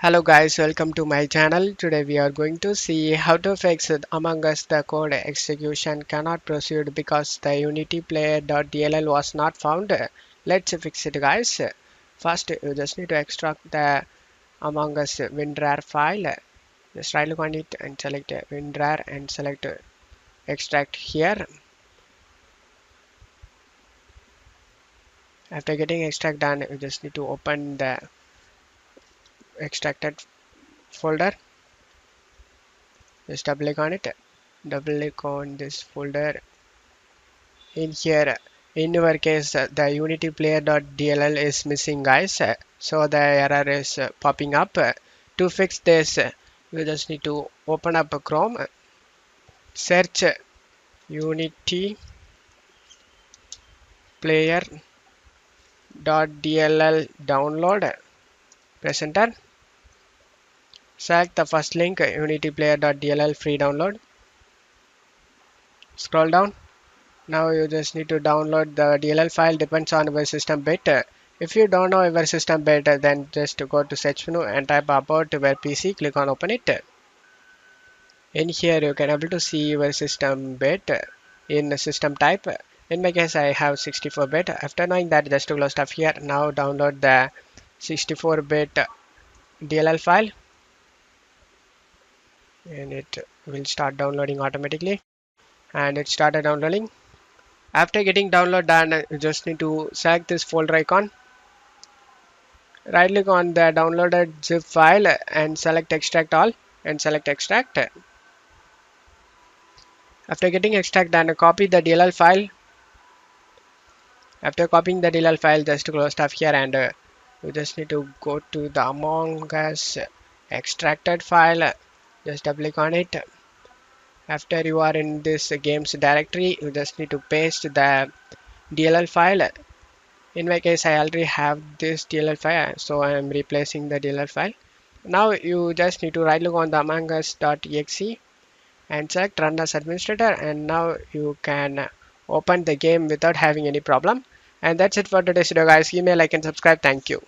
Hello guys, welcome to my channel. Today we are going to see how to fix it Among Us the code execution cannot proceed because the UnityPlayer.dll was not found. Let's fix it guys. First you just need to extract the Among Us WinRAR file. Just right click on it and select WinRAR and select extract here. After getting extract done, you just need to open the extracted folder. Just double click on this folder. In here, in your case, the UnityPlayer.dll is missing guys, so the error is popping up. To fix this, you just need to open up Chrome, search UnityPlayer.dll download, press enter, select the first link UnityPlayer.dll free download, scroll down. Now you just need to download the DLL file, depends on your system bit. If you don't know your system bit, then just go to search menu and type about your PC, click on open it. In here you can able to see your system bit in the system type. In my case I have 64-bit. After knowing that, just to close stuff here. Now download the 64-bit DLL file and it will start downloading automatically, and it started downloading. After getting download done, you just need to select this folder icon, right click on the downloaded zip file and select extract all and select extract. After getting extract done, copy the DLL file. After copying the DLL file, just close stuff here, and you just need to go to the Among Us extracted file. Just double click on it. After you are in this games directory, you just need to paste the DLL file. In my case, I already have this DLL file, so I am replacing the DLL file. Now you just need to right click on the Among Us.exe and select run as administrator, and now you can open the game without having any problem. And that's it for today's video guys. Give me a like and subscribe. Thank you.